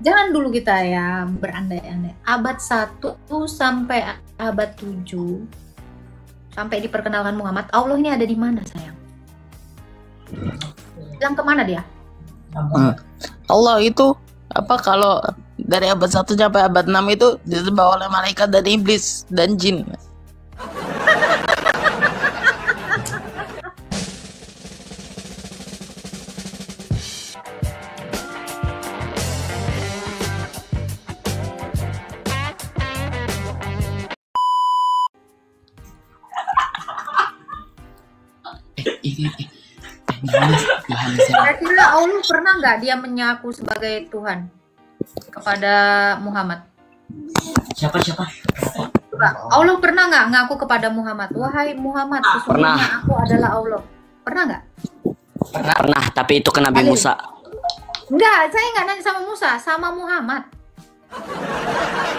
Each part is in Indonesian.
Jangan dulu kita ya berandai-andai. Abad 1 sampai abad 7 sampai diperkenalkan Muhammad, Allah ini ada di mana sayang? Bilang kemana dia? Allah itu apa, kalau dari abad 1 sampai abad 6 itu disembah oleh malaikat dan iblis dan jin. Kira-kira Allah pernah nggak dia mengaku sebagai Tuhan kepada Muhammad? Siapa? Coba, Allah pernah nggak ngaku kepada Muhammad, wahai Muhammad, sesungguhnya aku adalah Allah? Pernah nggak? Pernah, tapi itu ke Nabi Musa. Enggak, saya nggak nanya sama Musa, sama Muhammad.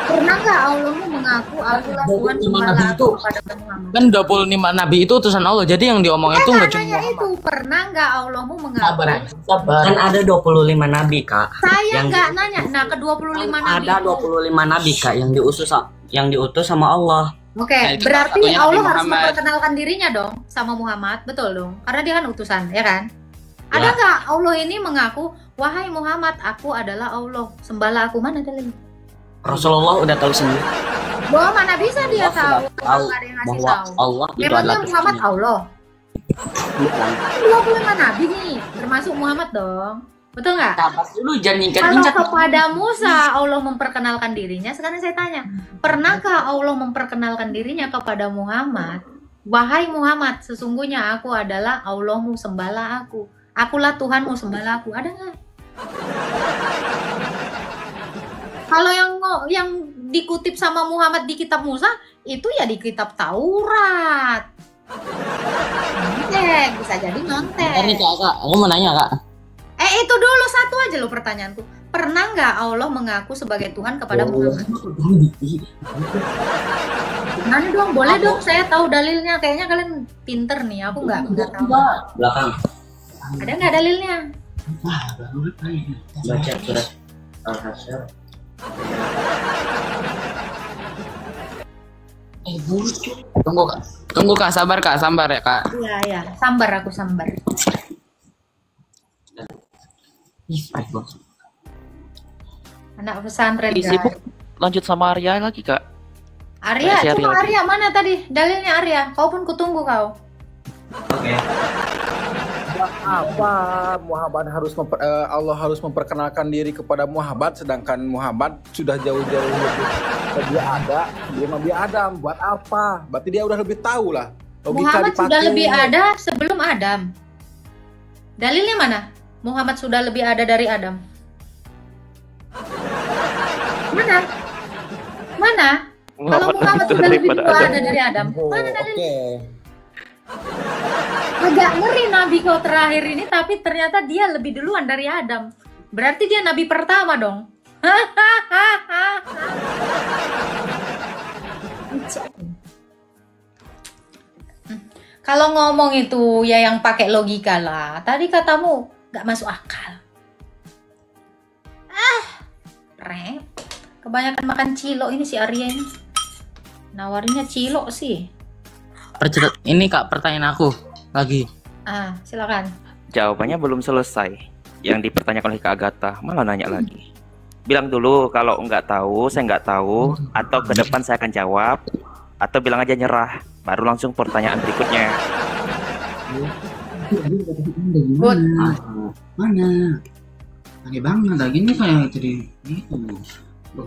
Pernah nggak Allah mengaku akulah Tuhan sembahlah aku kepada Muhammad? Kan 25 nabi itu utusan Allah, jadi yang diomongin itu nggak cuma itu. Pernah nggak Allahmu mengaku? sabar. Kan ada 25 nabi, Kak. Saya nggak nanya. Nah, ke 25 nabi ada 25 nabi, Kak, yang diutus sama Allah. Oke, Nah, itu berarti salah satunya Allah Nabi harus Muhammad. memperkenalkan dirinya dong sama Muhammad, betul dong? Karena dia kan utusan, ya kan? Ada nggak Allah ini mengaku, wahai Muhammad, aku adalah Allah, sembahlah aku? Mana dalilnya? Rasulullah udah tahu sendiri Bahwa mana bisa dia tahu? tahu Nggak ada yang ngasih bahwa tahu. Allah itu Memangnya adalah Muhammad Tuhannya. Allah? Bukan. 25 nabi nih, termasuk Muhammad dong. Betul nggak? Sabar dulu, jangan Kalau nyingkat-nyingkat. kepada Musa Allah memperkenalkan dirinya, sekarang saya tanya, pernahkah Allah memperkenalkan dirinya kepada Muhammad? Wahai Muhammad, sesungguhnya aku adalah Allahmu, sembahlah aku. Akulah Tuhanmu, sembahlah aku. Ada nggak? Kalau yang dikutip sama Muhammad di kitab Musa, itu ya di kitab Taurat. Nyontek, bisa jadi nyontek. Ini Kak, aku mau nanya, Kak. Itu dulu satu aja lo pertanyaanku. Pernah nggak Allah mengaku sebagai Tuhan kepada Muhammad? Nanya dong, boleh dong. Saya tahu dalilnya. Kayaknya kalian pinter nih. Aku nggak tahu. Belakang. Ada nggak dalilnya? Baca surat Al-Hasyr. Tunggu Kak, sabar ya Kak. Iya. Sambar aku sambar. Anak pesantren guys. Sibuk lanjut sama Arya lagi, Kak. Arya, Masih coba lagi. Arya mana tadi? Dalilnya Arya. Kau pun kutunggu kau. Oke. Apa Allah harus memperkenalkan diri kepada Muhammad, sedangkan Muhammad sudah jauh-jauh lebih ada sebelum Nabi Adam. Buat apa? Berarti dia udah lebih tahu lah. Logika Muhammad sudah dipakai. lebih ada sebelum Adam. Dalilnya mana? Muhammad sudah lebih ada dari Adam. Mana? Kalau Muhammad sudah lebih tua ada dari Adam. Oh, Mana dalilnya? oke. Agak ngeri nabi kau terakhir ini, tapi ternyata dia lebih duluan dari Adam. Berarti dia nabi pertama dong. Kalau ngomong itu ya yang pakai logika lah. Tadi katamu nggak masuk akal. Rep. Kebanyakan makan cilok ini si Arya ini. Nawarinnya cilok sih. Ini Kak, pertanyaan aku lagi. Silakan. Jawabannya belum selesai. Yang dipertanyakan oleh Kak Agatha, malah nanya lagi. Bilang dulu kalau nggak tahu, saya nggak tahu, atau ke depan saya akan jawab, atau bilang aja nyerah, baru langsung pertanyaan berikutnya. Good. Mana? Aneh banget lagi nih kayak tadi itu.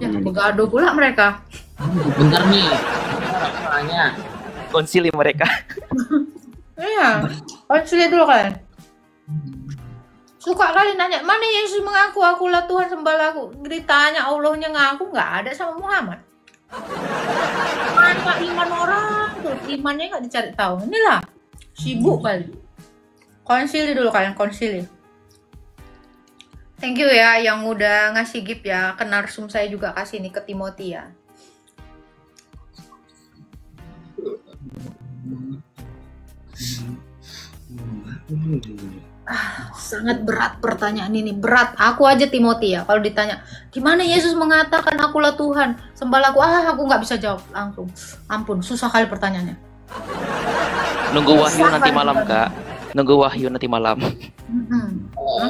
Ya, bergaduh pula mereka. Bentar nih. Soalnya Konsili mereka. Iya, konsili dulu kan. Suka kali nanya, mana Yesus mengaku akulah Tuhan sembahlah aku. Ditanya Allahnya ngaku, nggak ada sama Muhammad. Mana iman orang tuh, imannya nggak dicari tahu. Inilah, sibuk kali. Konsili dulu kalian, konsili. Thank you ya yang udah ngasih gift ya. Ke narsum saya juga kasih nih ke Timothy ya. Sangat berat pertanyaan ini, berat. Aku aja Timothy ya, kalau ditanya di mana Yesus mengatakan akulah Tuhan, sembahlah aku nggak bisa jawab langsung. Ampun, susah kali pertanyaannya. Nunggu wahyu nanti malam, Kak. Nunggu wahyu nanti malam.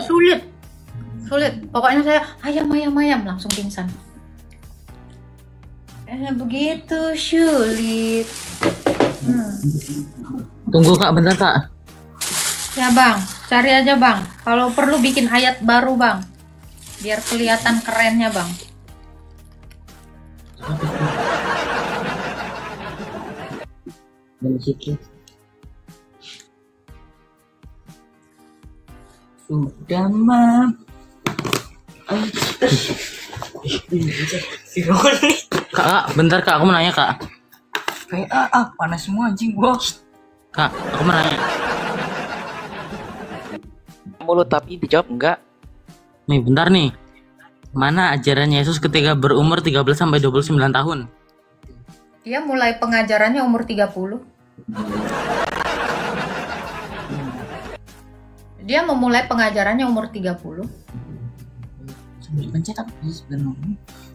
Sulit. Pokoknya saya ayam langsung pingsan. Begitu sulit. Tunggu Kak, bentar Kak. Ya Bang, cari aja Bang. Kalau perlu bikin ayat baru Bang, biar kelihatan kerennya Bang. Dari situ. Sudah mah. Kak, bentar Kak, aku mau nanya Kak. Panas semua anjing gua. Kak, aku mau nanya. Mulut tapi dijawab enggak. Nih, bentar nih. Mana ajaran Yesus ketika berumur 13 sampai 29 tahun? Dia mulai pengajarannya umur 30. Dia memulai pengajarannya umur 30.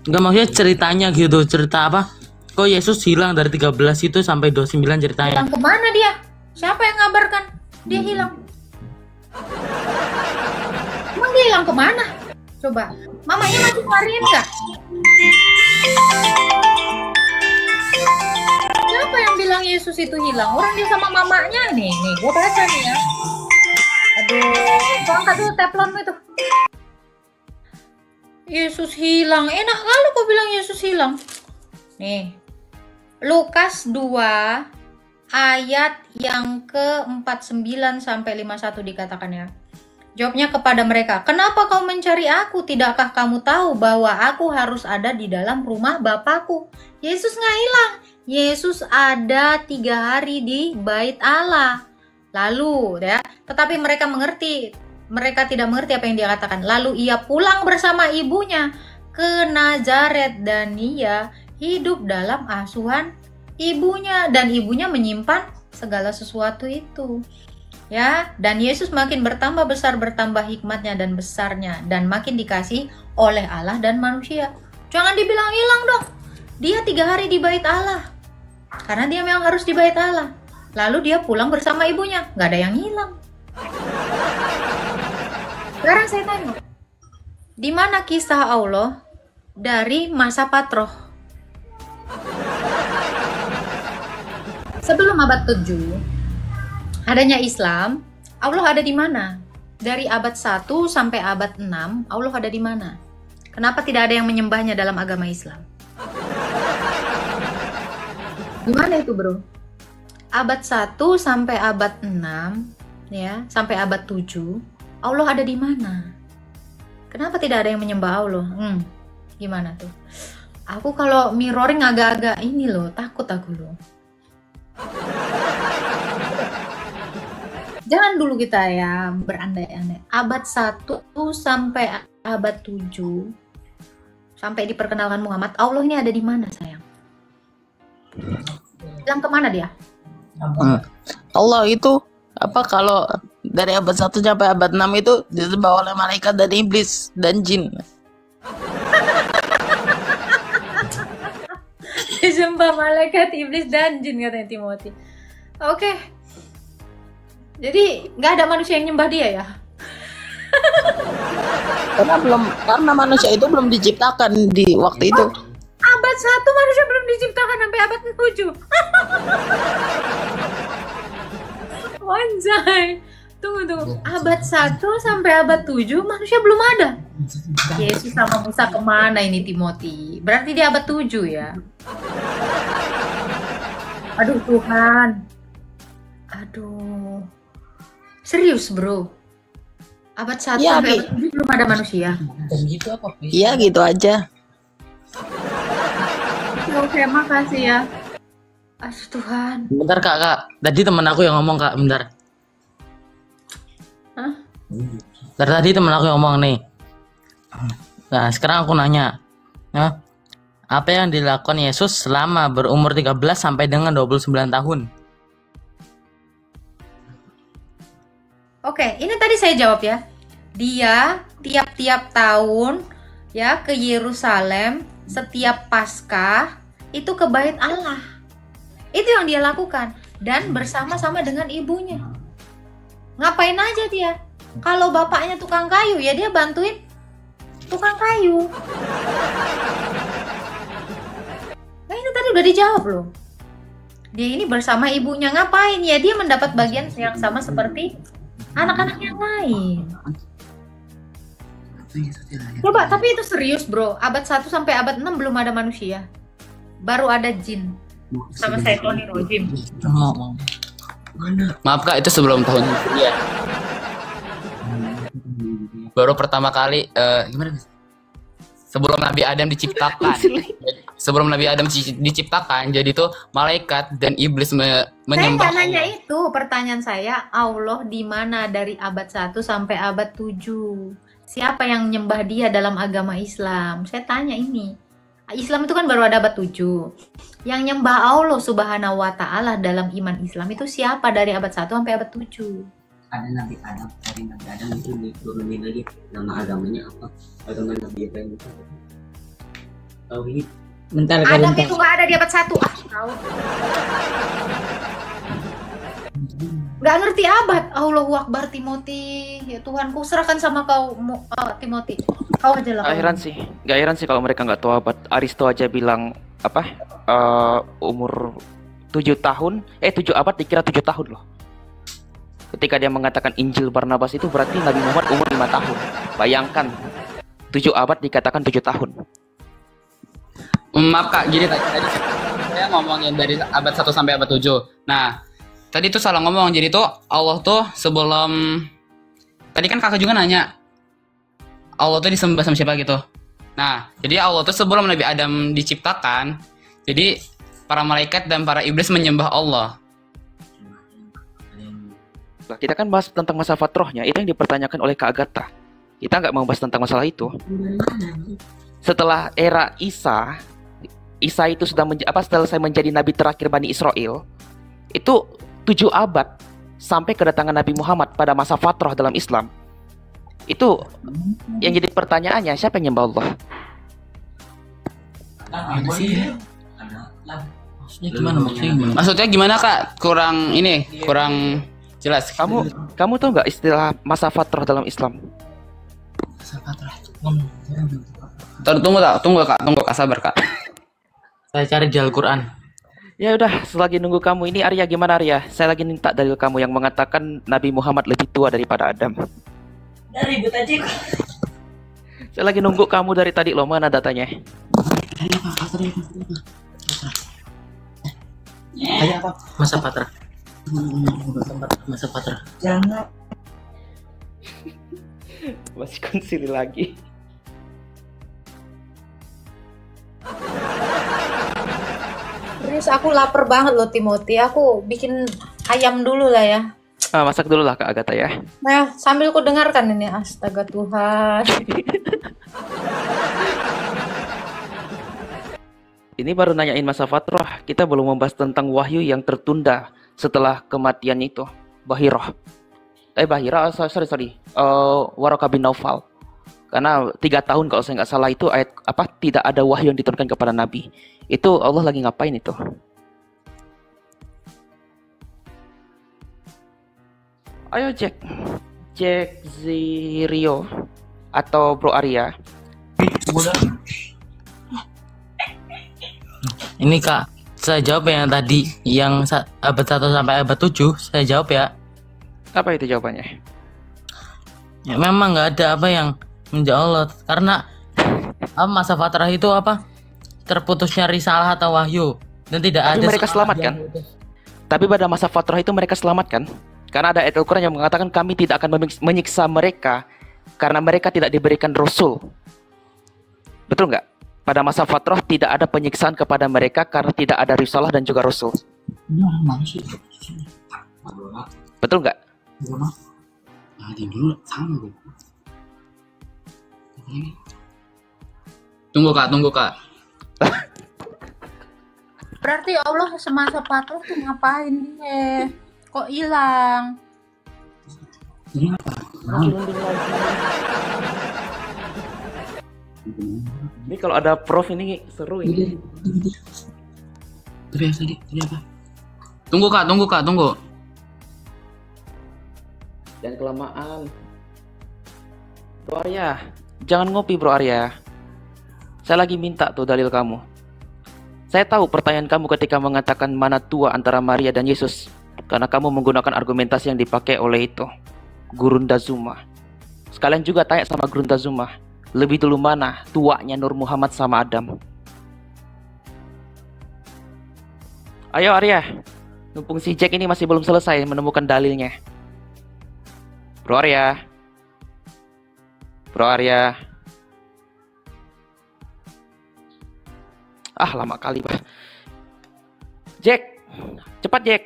Enggak, maksudnya ceritanya gitu, cerita apa? Kok Yesus hilang dari 13 itu sampai 29 ceritanya? Hilang kemana dia? Siapa yang ngabarkan? Dia hilang. Emang dia hilang kemana? Coba, mamanya masih nyariin nggak? Siapa yang bilang Yesus itu hilang? Orang dia sama mamanya nih. Nih, gua baca nih ya. Aduh, gua angkat dulu teflonmu itu. Yesus hilang. Enak kali kok bilang Yesus hilang. Nih, Lukas 2 ayat yang ke-49 sampai 51 dikatakan ya. Jawabnya kepada mereka, kenapa kau mencari aku? Tidakkah kamu tahu bahwa aku harus ada di dalam rumah Bapakku? Yesus nggak hilang. Yesus ada 3 hari di bait Allah. Lalu ya, tetapi mereka tidak mengerti apa yang dia katakan. Lalu ia pulang bersama ibunya ke Nazaret dan ia hidup dalam asuhan ibunya, dan ibunya menyimpan segala sesuatu itu. Ya, dan Yesus makin bertambah besar, bertambah hikmatnya dan besarnya, dan makin dikasih oleh Allah dan manusia. Jangan dibilang hilang dong. Dia 3 hari di bait Allah, karena dia memang harus di bait Allah. Lalu dia pulang bersama ibunya, nggak ada yang hilang. Sekarang saya tanya, di mana kisah Allah dari masa Patroh? Sebelum abad 7 adanya Islam, Allah ada di mana? Dari abad 1 sampai abad 6, Allah ada di mana? Kenapa tidak ada yang menyembahnya dalam agama Islam? Gimana itu, Bro? Abad 1 sampai abad 6, ya, sampai abad 7, Allah ada di mana? Kenapa tidak ada yang menyembah Allah? Gimana tuh? Aku kalau mirroring agak-agak ini loh, takut aku loh. Jangan dulu kita ya berandai-andai. Abad 1 sampai abad 7 sampai diperkenalkan Muhammad, Allah ini ada di mana sayang? Bilang kemana dia? Allah itu apa, kalau dari abad 1 sampai abad 6 itu disembah oleh malaikat dan iblis dan jin. Disembah malaikat, iblis, dan jin katanya Timothy. Oke. Jadi nggak ada manusia yang nyembah dia ya? Karena manusia itu belum diciptakan di waktu itu. Abad 1 manusia belum diciptakan sampai abad 7. Wanjay. Tunggu. Abad 1 sampai abad 7 manusia belum ada. Yesus sama Musa kemana ini Timothy? Berarti dia abad 7 ya? Aduh Tuhan. Aduh. Serius bro? Abad 1 Ya, sampai abad 7 belum ada manusia? Iya gitu aja. Oke, makasih ya. Aduh Tuhan. Bentar kak. Tadi temen aku yang ngomong kak, bentar. Hah? Dari tadi temen aku yang ngomong nih. Nah sekarang aku nanya, nah, apa yang dilakukan Yesus selama berumur 13 sampai dengan 29 tahun? Oke, ini tadi saya jawab ya. Dia tiap-tiap tahun ya ke Yerusalem setiap Paskah itu ke Bait Allah. Itu yang dia lakukan dan bersama-sama dengan ibunya. Ngapain aja dia? Kalau bapaknya tukang kayu ya dia bantuin tukang kayu. Nah ini tadi udah dijawab loh. Dia ini bersama ibunya ngapain ya? Dia mendapat bagian yang sama seperti anak-anak yang lain. Coba, tapi itu serius bro. Abad 1 sampai abad 6 belum ada manusia. Baru ada jin. Sama setan rojim. Maaf kak, itu sebelum tahun Hijriah. Baru pertama kali gimana? Sebelum Nabi Adam diciptakan. Sebelum Nabi Adam diciptakan, jadi tuh malaikat dan iblis menyembah. Saya nggak nanya itu. Pertanyaan saya, Allah di mana dari abad 1 sampai abad 7? Siapa yang nyembah dia dalam agama Islam? Saya tanya ini. Islam itu kan baru ada abad 7. Yang nyembah Allah Subhanahu wa taala dalam iman Islam itu siapa dari abad 1 sampai abad 7? Ada Nabi Adam, dari Nabi Adam itu diturunin lagi nama agamanya apa? Agama Nabi Ibrahim itu tauhid. Bentar, Adam bentar. itu nggak ada di abad 1. Tahu. Nggak ngerti abad. Allahu Akbar Timothy. Ya Tuhanku serahkan sama kau Timothy. Kau aja lah. Gak heran sih kalau mereka nggak tahu abad. Aristo aja bilang apa? Umur 7 tahun, 7 abad dikira 7 tahun loh. Ketika dia mengatakan Injil Barnabas itu berarti Nabi Muhammad umur 5 tahun. Bayangkan 7 abad dikatakan 7 tahun. Maaf kak, gini tadi saya ngomongin dari abad 1 sampai abad 7. Nah, tadi tuh salah ngomong. Jadi tuh Allah tuh sebelum, tadi kan kakak juga nanya Allah tuh disembah sama siapa gitu. Nah, jadi Allah tuh sebelum Nabi Adam diciptakan, jadi para malaikat dan para iblis menyembah Allah. Nah, kita kan bahas tentang masa fatrohnya, itu yang dipertanyakan oleh Kak Agatha. Kita nggak mau bahas tentang masalah itu. Setelah era Isa itu sudah selesai menjadi nabi terakhir Bani Israel, itu 7 abad sampai kedatangan Nabi Muhammad pada masa fatroh dalam Islam. Itu yang jadi pertanyaannya, siapa yang nyembah Allah? Maksudnya gimana kak? Kurang jelas. Kamu tahu nggak istilah masa fatroh dalam Islam? Tunggu kak, sabar kak. Saya cari di Al-Quran. Ya udah, selagi nunggu kamu ini, Arya gimana Arya? Saya lagi minta dalil kamu yang mengatakan Nabi Muhammad lebih tua daripada Adam. Ribut aja. Saya lagi nunggu kamu dari tadi loh, mana datanya? Masa Patra. Jangan. Masih konsili lagi. Terus aku lapar banget loh Timothy. Aku bikin ayam dulu lah ya. Masak dulu lah Kak Agatha ya. Nah, sambil ku dengarkan ini. Astaga Tuhan. Ini baru nanyain masa fatroh. Kita belum membahas tentang wahyu yang tertunda setelah kematian itu. Bahirah. Sorry. Waraqah bin Naufal. Karena 3 tahun kalau saya nggak salah itu ayat tidak ada wahyu yang diturunkan kepada Nabi. Itu Allah lagi ngapain itu? Ayo Jack Zirio atau Bro Arya. Ini kak, saya jawab yang tadi yang abad 1 sampai abad 7 saya jawab ya. Apa itu jawabannya? Ya memang nggak ada apa yang menjawab Allah karena masa fatrah itu terputusnya risalah atau wahyu dan tidak Tapi ada mereka selamat kan? Tapi pada masa fatrah itu mereka selamat kan? Karena ada ayat Al-Quran yang mengatakan kami tidak akan menyiksa mereka karena mereka tidak diberikan rasul. Betul nggak? Pada masa fatrah tidak ada penyiksaan kepada mereka karena tidak ada risalah dan juga rasul. Betul nggak? Tunggu kak. Berarti Allah semasa fatroh tuh ngapain dia? Kok hilang? Ini apa? Lagi runding lagi. Ini kalau ada prof ini seru ini. Tapi tadi apa? Tunggu kak, tunggu. Jangan kelamaan. Bro Arya, jangan ngopi Bro Arya. Saya lagi minta tuh dalil kamu. Saya tahu pertanyaan kamu ketika mengatakan mana tua antara Maria dan Yesus, karena kamu menggunakan argumentasi yang dipakai oleh itu Gurunda Zuma. Sekalian juga tanya sama Gurunda Zuma, lebih dulu mana tuanya Nur Muhammad sama Adam? Ayo Arya, mumpung si Jack ini masih belum selesai menemukan dalilnya. Bro Arya. Ah, lama kali, Pak. Jack, cepat Jack.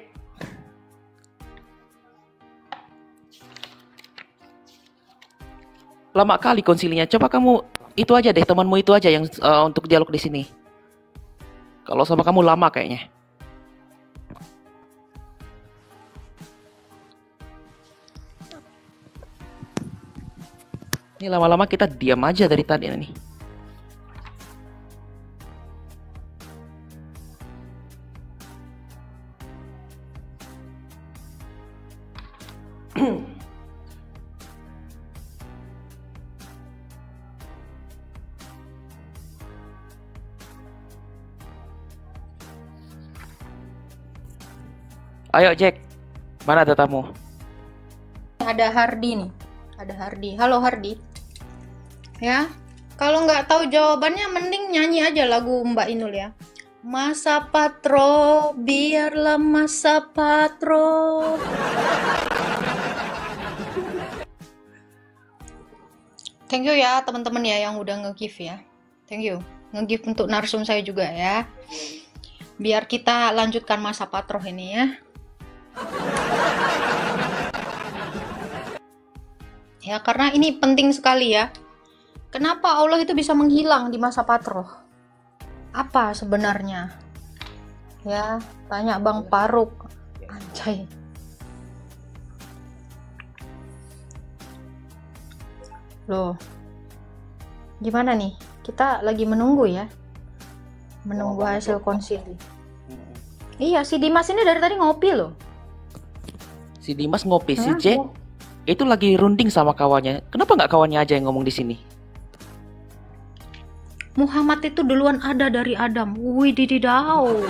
Lama kali konsilinya. Coba kamu itu aja deh, temanmu itu aja yang untuk dialog di sini. Kalau sama kamu lama kayaknya. Ini lama-lama kita diam aja dari tadi nih. Ayo Jack, mana datamu? Ada Hardi nih. Ada Hardi. Halo Hardi. Ya, kalau nggak tahu jawabannya mending nyanyi aja lagu Mbak Inul ya. Masa Patro, biarlah masa Patro. Thank you ya teman-teman ya yang udah nge-give ya. Thank you. Nge-give untuk narsum saya juga ya. Biar kita lanjutkan masa Patro ini ya. Ya, karena ini penting sekali ya. Kenapa Allah itu bisa menghilang di masa Patro? Apa sebenarnya? Ya, tanya Bang Faruk. Anjay. Loh. Gimana nih? Kita lagi menunggu ya. Menunggu hasil konsili. Iya, si Dimas ini dari tadi ngopi loh. Si Dimas ngopi, si Hah? Jack itu lagi runding sama kawannya. Kenapa nggak kawannya aja yang ngomong di sini? Muhammad itu duluan ada dari Adam. Wih, dididau.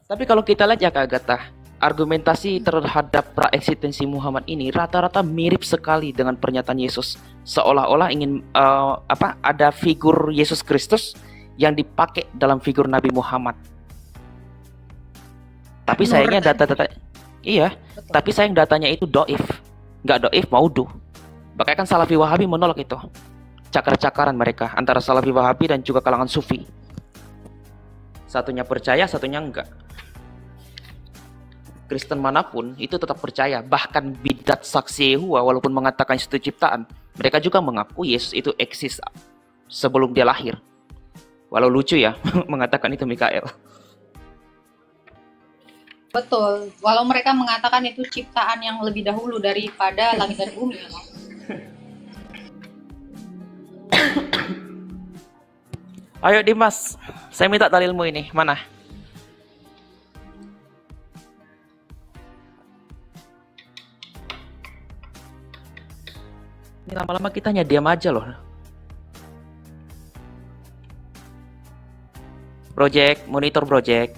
Tapi kalau kita lihat ya Kak Agatha, argumentasi terhadap pra-eksistensi Muhammad ini rata-rata mirip sekali dengan pernyataan Yesus. Seolah-olah ingin ada figur Yesus Kristus yang dipakai dalam figur Nabi Muhammad. Tapi sayangnya data-data tapi sayang datanya itu doif. Nggak doif, maudhu. Bahkan kan Salafi Wahabi menolak itu. Cakar-cakaran mereka antara Salafi Wahabi dan juga kalangan Sufi. Satunya percaya, satunya enggak. Kristen manapun itu tetap percaya. Bahkan bidat saksi Yehova walaupun mengatakan itu ciptaan, mereka juga mengaku Yesus itu eksis sebelum dia lahir. Walau lucu ya mengatakan itu Mikael. Betul. Walau mereka mengatakan itu ciptaan yang lebih dahulu daripada langit dan bumi. Ayo Dimas, saya minta dalilmu ini. Mana? Ini lama-lama kita hanya diam aja loh. Project, monitor project.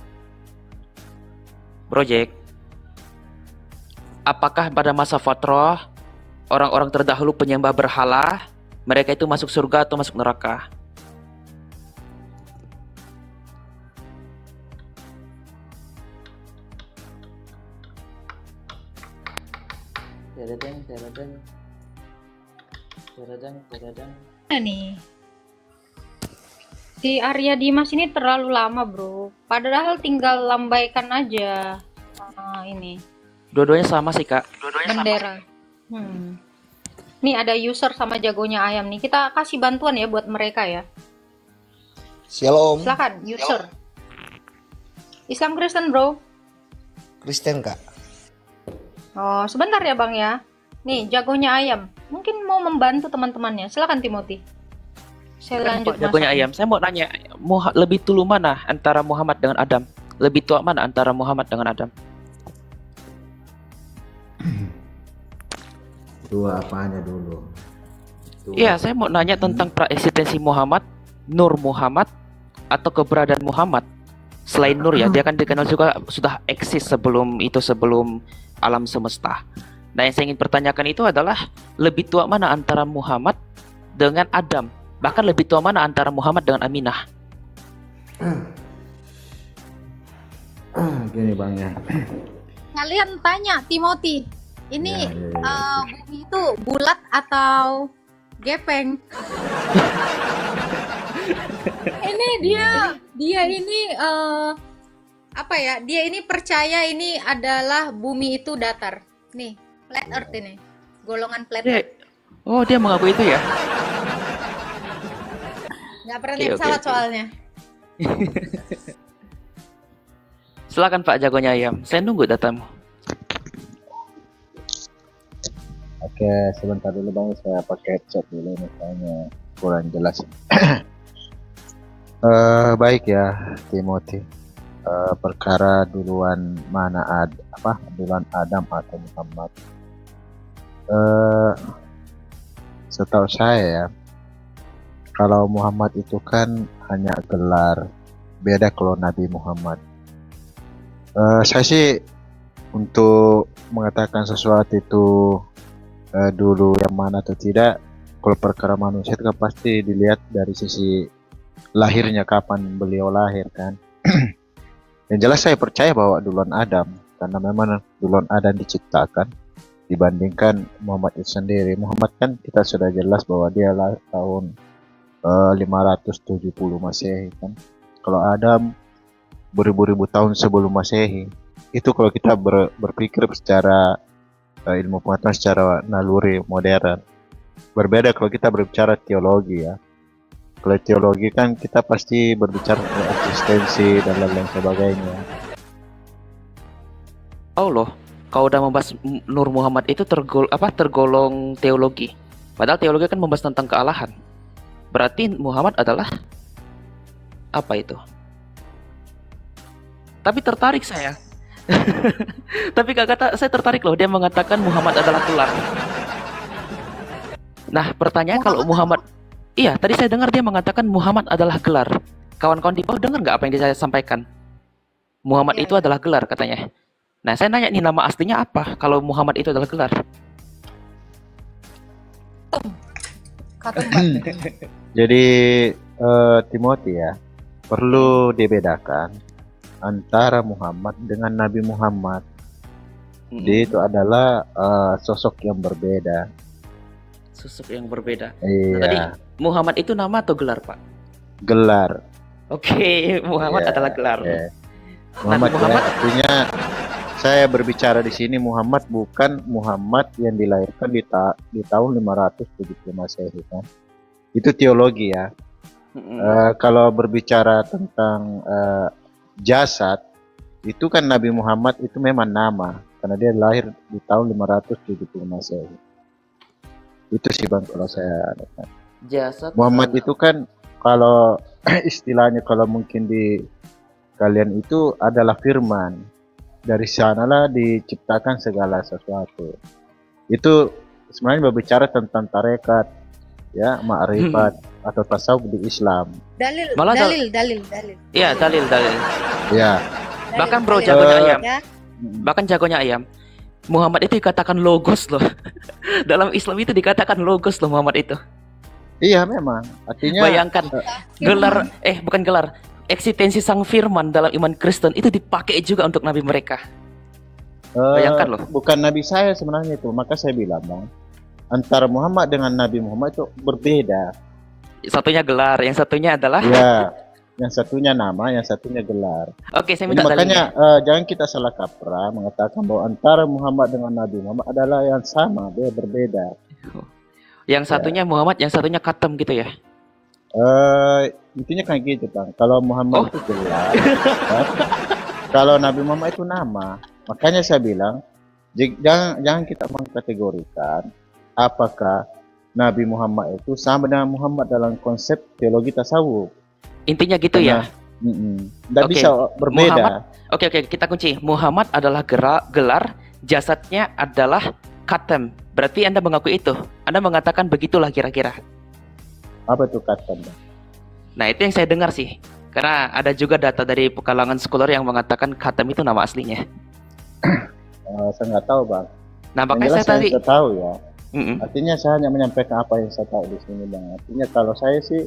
Project. Apakah pada masa Fatrah orang-orang terdahulu penyembah berhala, mereka itu masuk surga atau masuk neraka? Nah nih, si Arya Dimas ini terlalu lama bro. Padahal tinggal lambaikan aja ini Dua-duanya sama sih kak. bendera. Nih ada user sama jagonya ayam nih. Kita kasih bantuan ya buat mereka ya. Shalom. Silakan user. Islam Kristen bro. Kristen kak. Oh, sebentar ya Bang ya. Nih, jagonya ayam. Mungkin mau membantu teman-temannya. Silakan Timothy. Saya lanjut Jagonya masak. ayam. Saya mau nanya, lebih dulu mana antara Muhammad dengan Adam? Lebih tua mana antara Muhammad dengan Adam? Dua apanya dulu? Dua. Iya, saya mau nanya tentang praeksistensi Muhammad, Nur Muhammad, atau keberadaan Muhammad. Selain Nur ya, dia kan dikenal juga sudah eksis sebelum alam semesta. Nah, yang saya ingin pertanyakan itu adalah lebih tua mana antara Muhammad dengan Adam? Bahkan lebih tua mana antara Muhammad dengan Aminah? Gini Bang ya. Kalian tanya Timothy, ini Ya. bumi itu bulat atau gepeng? Ini dia ini apa ya? Dia ini percaya ini adalah bumi itu datar. Nih, flat earth ini. Golongan flat earth. Dia mengaku itu ya? Nggak pernah Oke, naik oke, pesawat oke. soalnya. Silakan Pak jagonya ayam, saya nunggu datamu. Oke, sebentar dulu Bang, saya pakai headset dulu misalnya kurang jelas. Baik ya Timothy. Perkara duluan mana duluan Adam atau Muhammad. Setahu saya ya, kalau Muhammad itu kan hanya gelar, beda kalau Nabi Muhammad. Saya sih untuk mengatakan sesuatu itu dulu yang mana atau tidak, kalau perkara manusia itu kan pasti dilihat dari sisi lahirnya, kapan beliau lahir kan. Yang jelas saya percaya bahwa duluan Adam, karena memang duluan Adam diciptakan dibandingkan Muhammad itu sendiri. Muhammad kan kita sudah jelas bahwa dia lahir tahun 570 Masehi kan. Kalau Adam beribu-ribu tahun sebelum Masehi. Itu kalau kita berpikir secara ilmu pengetahuan, secara naluri modern. Berbeda kalau kita berbicara teologi ya. Kalau teologi kan kita pasti berbicara tentang eksistensi dan lain-lain sebagainya. Oh loh, kalau udah membahas Nur Muhammad itu tergolong teologi. Padahal teologi kan membahas tentang kealahan. Berarti Muhammad adalah apa itu? Tapi tertarik saya. Tapi kata saya tertarik loh, dia mengatakan Muhammad adalah gelar. Nah, pertanyaan kalau Muhammad, iya tadi saya dengar dia mengatakan Muhammad adalah gelar. Kawan-kawan di bawah dengar nggak apa yang saya sampaikan? Muhammad itu adalah gelar katanya. Nah, saya nanya nih, nama aslinya apa kalau Muhammad itu adalah gelar? Jadi Timothy ya, perlu dibedakan antara Muhammad dengan Nabi Muhammad. Dia itu adalah sosok yang berbeda. Sosok yang berbeda. Iya. Tadi Muhammad itu nama atau gelar, Pak? Gelar. Oke, Muhammad Iya, adalah gelar. iya. Muhammad, Muhammad? ya, artinya saya berbicara di sini Muhammad bukan Muhammad yang dilahirkan di tahun 570 Masehi kan. Itu teologi ya. Kalau berbicara tentang jasad, itu kan Nabi Muhammad itu memang nama karena dia lahir di tahun 570 Masehi. Itu sih Bang kalau saya katakan. Jasad Muhammad itu kan kalau istilahnya kalau mungkin di kalian itu adalah firman. Dari sanalah diciptakan segala sesuatu. Itu sebenarnya berbicara tentang tarekat, ya, ma'rifat atau tasawuf di Islam. Dalil. Iya, dalil. Ya. Bahkan bro jagonya ayam. Ya. Bahkan jagonya ayam. Muhammad itu dikatakan logos loh. Dalam Islam itu dikatakan logos loh Muhammad itu. Iya memang. Artinya Bayangkan gelar bukan gelar. Eksistensi sang firman dalam iman Kristen itu dipakai juga untuk nabi mereka. Bayangkan loh. Bukan nabi saya sebenarnya itu. Maka saya bilang Bang, antara Muhammad dengan Nabi Muhammad itu berbeda. Satunya gelar, yang satunya adalah Ya, yang satunya nama, yang satunya gelar. Oke, saya Jadi minta makanya dalilnya. jangan kita salah kaprah mengatakan bahwa antara Muhammad dengan Nabi Muhammad adalah yang sama, dia berbeda. Yang satunya Muhammad, yang satunya Khatam gitu ya. Intinya kayak gitu Bang. Kalau Muhammad itu gelar, kan? Kalau Nabi Muhammad itu nama. Makanya saya bilang Jangan kita mengkategorikan apakah Nabi Muhammad itu sama dengan Muhammad dalam konsep teologi tasawuf. Intinya gitu ya. Nggak Oke. bisa berbeda. Muhammad, oke, kita kunci. Muhammad adalah gelar, jasadnya adalah khatam. Berarti Anda mengakui itu. Anda mengatakan begitulah kira-kira. Apa itu kata? Nah, itu yang saya dengar sih. Karena ada juga data dari kalangan scholar yang mengatakan khatam itu nama aslinya. Saya nggak tahu, Bang. Nah, Yang makanya jelas saya tadi nggak tahu ya. Mm-mm. Artinya saya hanya menyampaikan apa yang saya tahu di sini, Bang. Artinya kalau saya sih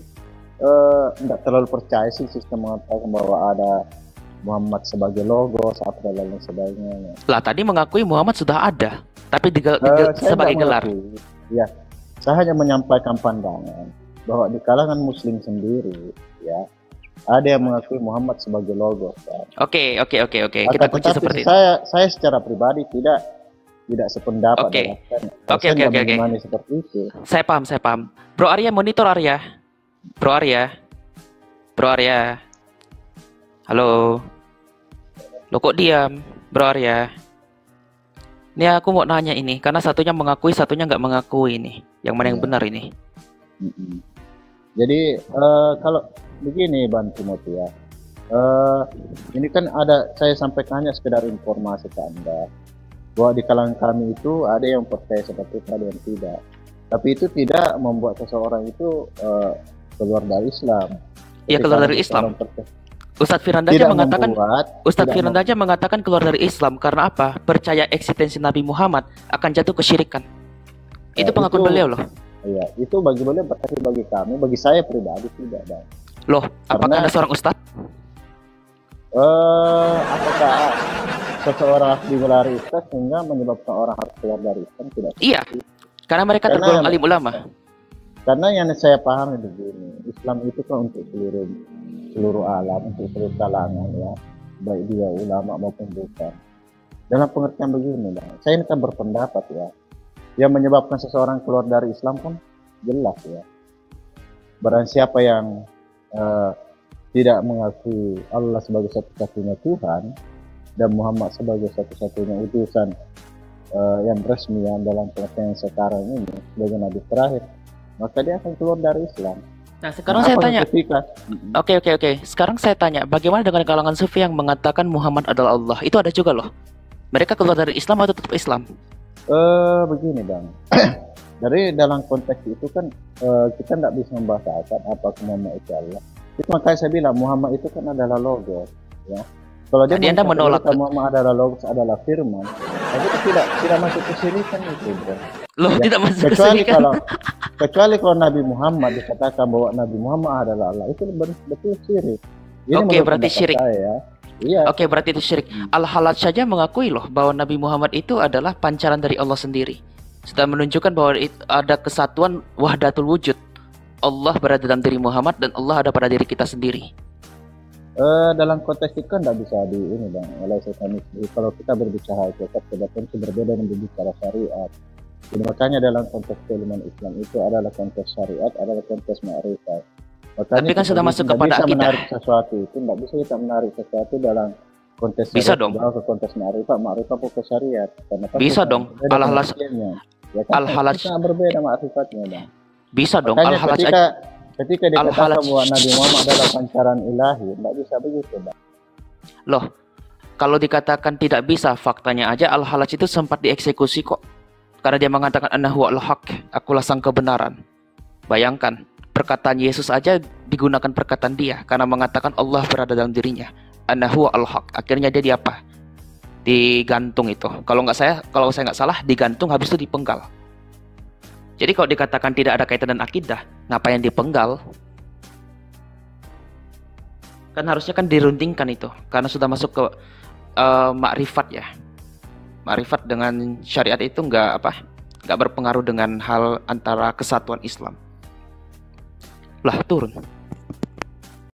nggak terlalu percaya sih sistem mengatakan bahwa ada Muhammad sebagai logo, apa dan lain sebagainya. Lah, tadi mengakui Muhammad sudah ada, tapi Saya sebagai nggak gelar. mengakui. Ya, saya hanya menyampaikan pandangan bahwa di kalangan Muslim sendiri, ya, ada yang mengakui Muhammad sebagai logo. Kan? Oke. Kita Akan kunci tetapi seperti itu. saya secara pribadi tidak sependapat. Oke. dengan Oke, saya nggak oke. mengimani seperti itu. Saya paham. Bro Arya, monitor Arya. Bro Arya. Halo. Lo kok diam, Bro Arya? Ini aku mau nanya ini, karena satunya mengakui, satunya nggak mengakui ini. Yang mana yang Iya. benar ini? Jadi kalau begini, Bang Timothy ya, ini kan saya sampaikan hanya sekedar informasi ke Anda bahwa di kalangan kami itu ada yang percaya seperti itu, ada yang tidak. Tapi itu tidak membuat seseorang itu keluar dari Islam. Iya, Ketika keluar dari Islam. Ustadz Firanda aja mengatakan, mengatakan keluar dari Islam karena apa? Percaya eksistensi Nabi Muhammad akan jatuh kesyirikan. Itu pengakuan beliau loh. Iya, itu bagi beliau, tapi bagi kami, bagi saya pribadi tidak, Bang. Loh, apakah Anda seorang ustadz? Apakah seseorang digelari ustaz sehingga menyebabkan orang harus keluar dari Islam? Tidak. Iya, karena mereka tergolong alim ulama. Karena yang saya pahami begini, Islam itu kan untuk seluruh alam, untuk seluruh kalangan ya, baik dia ulama maupun bukan. Dalam pengertian begini, Bang, saya ini kan berpendapat ya, yang menyebabkan seseorang keluar dari Islam kan jelas ya. Barang siapa yang tidak mengakui Allah sebagai satu-satunya Tuhan dan Muhammad sebagai satu-satunya utusan yang resmi yang dalam pengertian sekarang ini sebagai nabi terakhir, maka dia akan keluar dari Islam. Nah, sekarang saya tanya. Ketika, Oke. Sekarang saya tanya, bagaimana dengan kalangan sufi yang mengatakan Muhammad adalah Allah? Itu ada juga loh. Mereka keluar dari Islam atau tetap Islam? Begini, Bang. Dari dalam konteks itu kan kita tidak bisa membahasakan apa Muhammad itu Allah. Itu makanya saya bilang Muhammad itu kan adalah logos, ya. Kalau dia Anda menolak Muhammad adalah logos, adalah firman, tapi itu tidak masuk kesyirikan itu, Bro. Loh, Ya, tidak masuk kesyirikan. kecuali kalau Nabi Muhammad dikatakan bahwa Nabi Muhammad adalah Allah, itu betul syirik. Ini Oke, menurut berarti pendapat syirik. saya. Iya. Oke, berarti itu syirik. Al-Halaj saja mengakui loh bahwa Nabi Muhammad itu adalah pancaran dari Allah sendiri. Sudah menunjukkan bahwa ada kesatuan wahdatul wujud. Allah berada dalam diri Muhammad dan Allah ada pada diri kita sendiri. Dalam konteks itu kan tidak bisa ini, Bang. Kalau kita berbicara hakikat kebetulan itu berbeda dengan berbicara syariat. Jadi makanya dalam konteks keilmuan Islam itu adalah konteks syariat, adalah konteks ma'rifat. Tapi kan sudah masuk kepada akidah. Menarik sesuatu itu tidak bisa kita menarik sesuatu dalam konteks bisa syariat, dong. ke konteks ma'rifat ke syariat. Bisa dong. Al-Halaj ya kan, sangat berbeda ma'rifatnya, Bang. Bisa dong. Makanya Al-Halaj ketika dikatakan bahwa Nabi Muhammad adalah pancaran ilahi, tidak bisa begitu, Bang. Loh, kalau dikatakan tidak bisa, faktanya aja Al-Halaj itu sempat dieksekusi kok. Karena dia mengatakan anahu al-haq, akulah sang kebenaran. Bayangkan, perkataan Yesus aja digunakan perkataan dia karena mengatakan Allah berada dalam dirinya. Anahu al-haq. Akhirnya dia apa? Digantung itu. Kalau saya nggak salah, digantung habis itu dipenggal. Jadi kalau dikatakan tidak ada kaitan dengan akidah, ngapain dipenggal? Kan harusnya kan diruntingkan itu, karena sudah masuk ke makrifat ya. Makrifat dengan syariat itu nggak berpengaruh dengan hal antara kesatuan Islam. Lah turun.